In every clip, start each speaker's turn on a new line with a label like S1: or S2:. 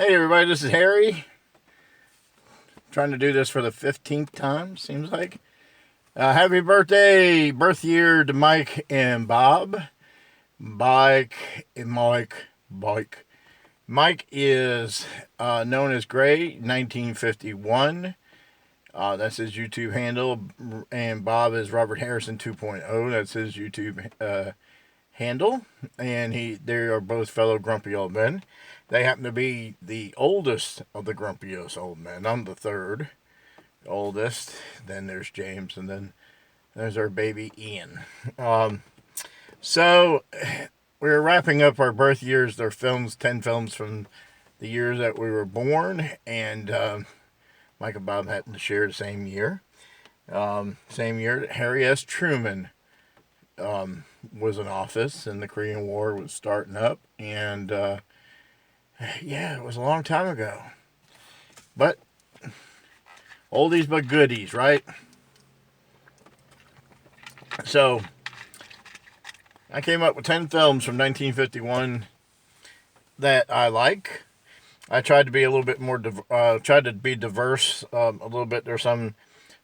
S1: Hey everybody, this is Harry. Trying to do this for the 15th time, seems like. Happy birthday, birth year to Mike and Bob. Mike. Mike is known as Gray, 1951. That's his YouTube handle. And Bob is Robert Harrison 2.0. That's his YouTube handle. And they are both fellow grumpy old men. They happen to be the oldest of the grumpiest old men. I'm the third oldest. Then there's James, and then there's our baby Ian. So we're wrapping up our birth years. They're films, 10 films from the years that we were born, and Mike and Bob happened to share the same year. Same year that Harry S. Truman was in office, and the Korean War was starting up, and yeah, it was a long time ago. But oldies but goodies, right? So I came up with 10 films from 1951 that I like. I tried to be a little bit more, tried to be diverse a little bit. There's some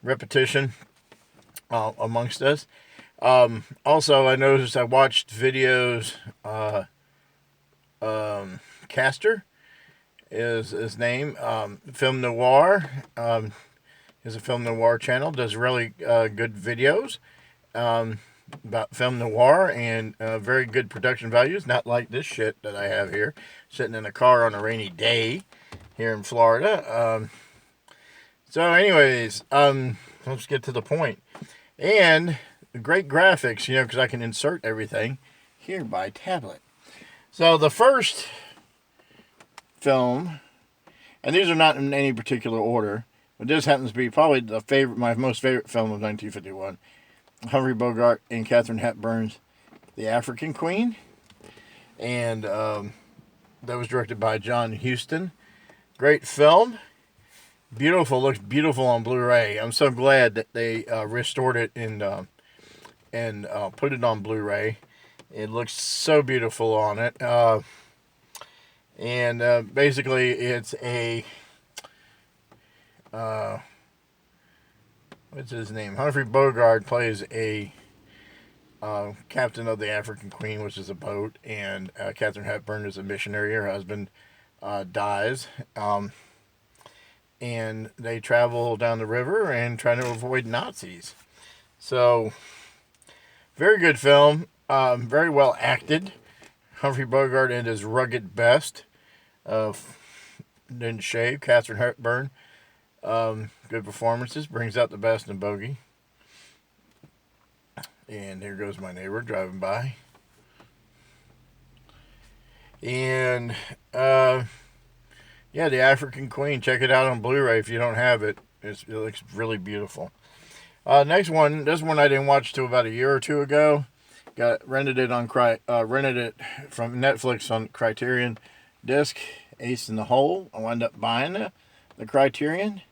S1: repetition amongst us. Also, I noticed I watched videos. Caster is his name. Film Noir is a film noir channel. Does really good videos about film noir and very good production values. Not like this shit that I have here, sitting in a car on a rainy day here in Florida. So, anyways, let's get to the point. And great graphics, because I can insert everything here by tablet. So the first film, and these are not in any particular order, but this happens to be probably my most favorite film of 1951. Humphrey Bogart and Katharine Hepburn's The African Queen. And that was directed by John Huston. Great film. Beautiful. Looks beautiful on Blu-ray. I'm so glad that they restored it and put it on Blu-ray. It looks so beautiful on it. And basically it's a... what's his name? Humphrey Bogart plays a captain of the African Queen, which is a boat, and Katharine Hepburn is a missionary. Her husband dies, and they travel down the river and try to avoid Nazis. So, very good film, very well acted. Humphrey Bogart at his rugged best. Didn't shave. Katharine Hepburn. Good performances. Brings out the best in Bogey. And here goes my neighbor driving by. And, yeah, The African Queen. Check it out on Blu-ray if you don't have it. It looks really beautiful. Next one. This one I didn't watch till about a year or two ago. Rented it from Netflix on Criterion disc. Ace in the Hole. I wound up buying the Criterion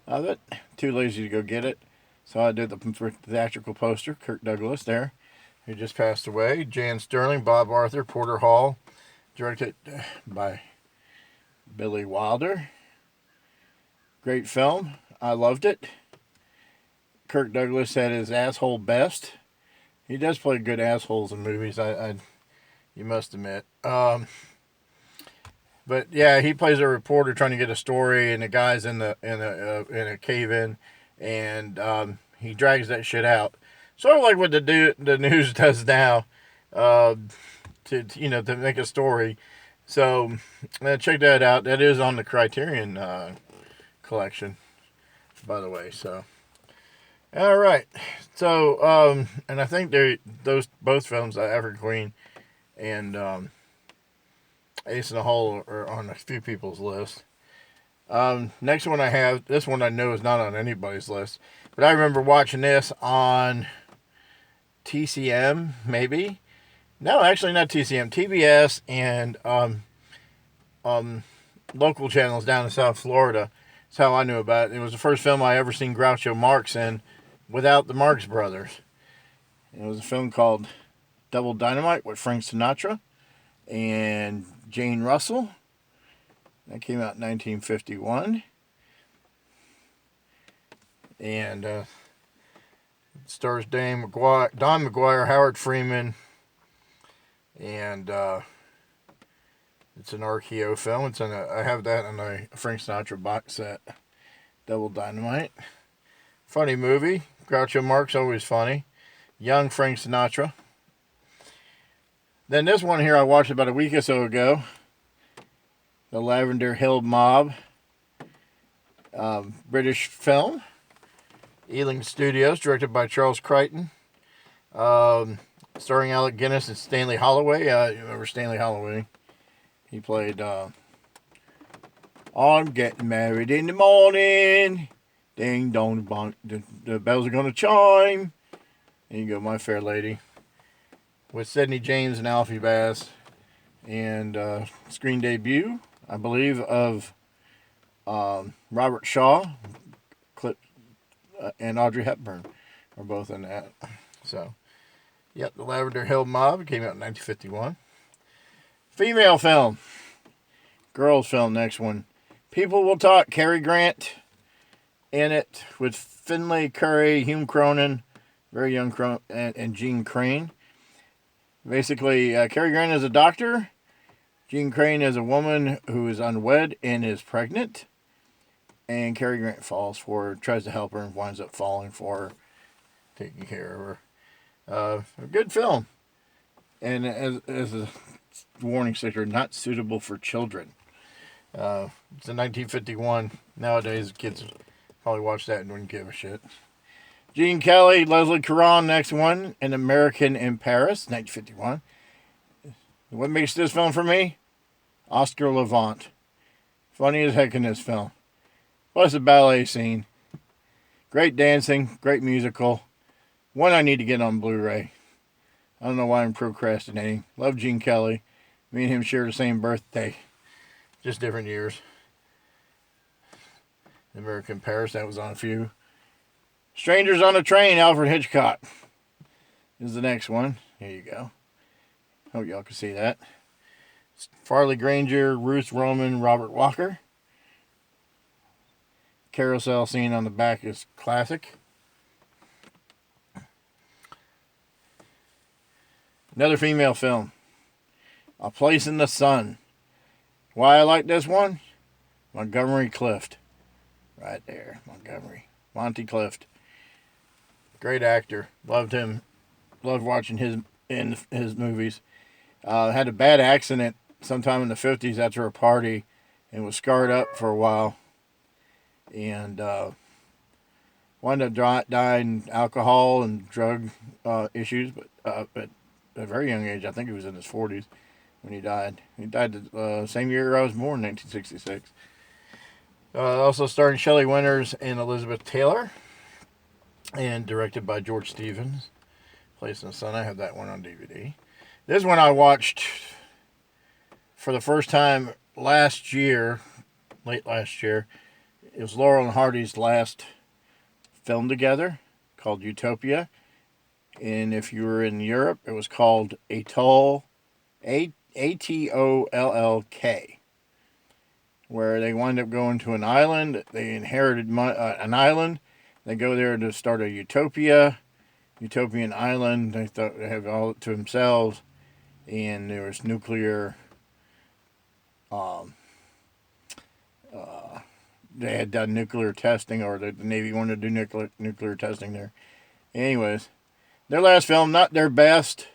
S1: of it. Too lazy to go get it. So I did the theatrical poster. Kirk Douglas there, who just passed away. Jan Sterling, Bob Arthur, Porter Hall. Directed by Billy Wilder. Great film. I loved it. Kirk Douglas had his asshole best. He does play good assholes in movies, you must admit. But yeah, he plays a reporter trying to get a story, and the guy's in a cave-in, and he drags that shit out. Sort of like what the news does now, to make a story. So check that out. That is on the Criterion collection, by the way. So. All right, so and I think both films, African Queen and Ace in the Hole, are on a few people's list. Next one I have, this one I know is not on anybody's list, but I remember watching this on TCM, maybe. No, actually not TCM, TBS, and local channels down in South Florida. That's how I knew about it. It was the first film I ever seen Groucho Marx in without the Marx Brothers. It was a film called Double Dynamite with Frank Sinatra and Jane Russell. That came out in 1951. And stars Don McGuire, Howard Freeman, and it's an RKO film. I have that in a Frank Sinatra box set, Double Dynamite. Funny movie. Groucho Marx, always funny. Young Frank Sinatra. Then this one here I watched about a week or so ago. The Lavender Hill Mob. British film. Ealing Studios, directed by Charles Crichton. Starring Alec Guinness and Stanley Holloway. You remember Stanley Holloway? He played I'm getting married in the morning. Ding dong, bonk. The bells are going to chime. There you go, My Fair Lady. With Sidney James and Alfie Bass. And screen debut, I believe, of Robert Shaw, and Audrey Hepburn are both in that. So, yep, The Lavender Hill Mob came out in 1951. Female film. Girls film, next one. People Will Talk, Cary Grant in it with Finlay Curry, Hume Cronin, very young Cronin, and Jean Crane. Basically, Cary Grant is a doctor. Jean Crane is a woman who is unwed and is pregnant. And Cary Grant falls for her, tries to help her, and winds up falling for her, taking care of her. A good film. And as a warning sticker, not suitable for children. It's in 1951. Nowadays, kids probably watch that and wouldn't give a shit. Gene Kelly, Leslie Caron, next one. An American in Paris, 1951. What makes this film for me? Oscar Levant. Funny as heck in this film. Plus a ballet scene. Great dancing, great musical. One I need to get on Blu-ray. I don't know why I'm procrastinating. Love Gene Kelly. Me and him share the same birthday. Just different years. American Paris, that was on a few. Strangers on a Train, Alfred Hitchcock. Is the next one. Here you go. Hope y'all can see that. Farley Granger, Ruth Roman, Robert Walker. Carousel scene on the back is classic. Another female film. A Place in the Sun. Why I like this one? Montgomery Clift. Right there. Montgomery. Monty Clift. Great actor. Loved him. Loved watching his movies. Had a bad accident sometime in the 50s after a party and was scarred up for a while. And wound up dying alcohol and drug issues, but at a very young age. I think he was in his 40s when he died. He died the same year I was born, 1966. Also starring Shelley Winters and Elizabeth Taylor, and directed by George Stevens. Place in the Sun. I have that one on DVD. This one I watched for the first time last year, late last year. It was Laurel and Hardy's last film together, called Utopia. And if you were in Europe, it was called Atoll, Atollk, where they wind up going to an island. They inherited an island. They go there to start a utopian island. They thought they have all to themselves. And there was nuclear... they had done nuclear testing, or the Navy wanted to do nuclear testing there. Anyways, their last film, not their best.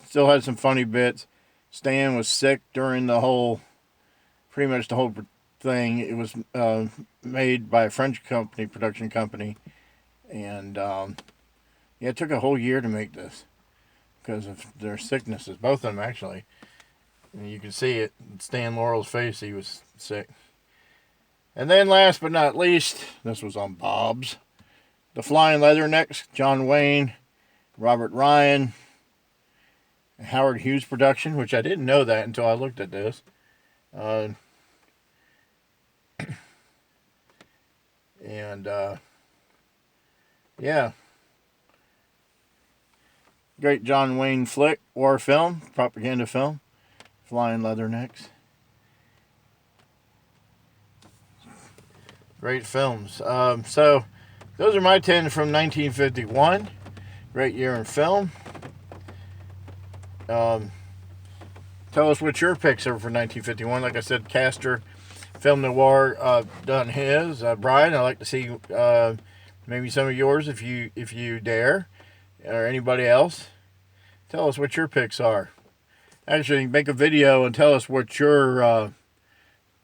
S1: Still had some funny bits. Stan was sick during pretty much the whole thing. It was made by a French production company. And it took a whole year to make this because of their sicknesses. Both of them, actually. And you can see it. Stan Laurel's face, he was sick. And then last but not least, this was on Bob's. The Flying Leathernecks, John Wayne, Robert Ryan, Howard Hughes production, which I didn't know that until I looked at this. Yeah. Great John Wayne flick, war film, propaganda film. Flying Leathernecks. Great films. So those are my 10 from 1951. Great year in film. Tell us what your picks are for 1951. Like I said, Castor, Film Noir, done his. Brian, I'd like to see maybe some of yours if you dare, or anybody else. Tell us what your picks are. Actually, make a video and tell us what your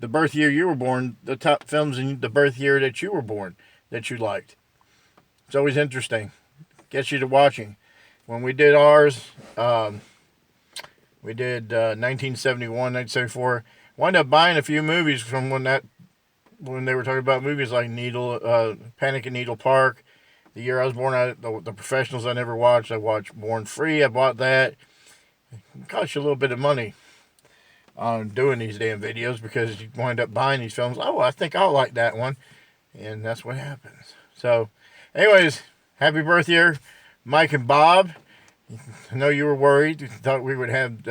S1: the birth year you were born, the top films in the birth year that you were born that you liked. It's always interesting. Gets you to watching. When we did ours, we did 1971, 1974. Wound up buying a few movies from when they were talking about movies like Panic in Needle Park. The year I was born, the Professionals I never watched. I watched Born Free. I bought that. It cost you a little bit of money on doing these damn videos because you wind up buying these films. Oh, I think I'll like that one. And that's what happens. So, anyways, happy birthday, Mike and Bob. I know you were worried. You thought we would have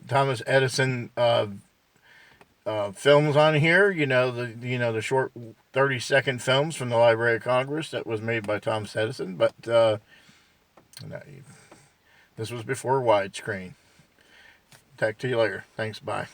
S1: Thomas Edison films on here. The short 30-second films from the Library of Congress that was made by Thomas Edison. But no, this was before widescreen. Talk to you later. Thanks. Bye.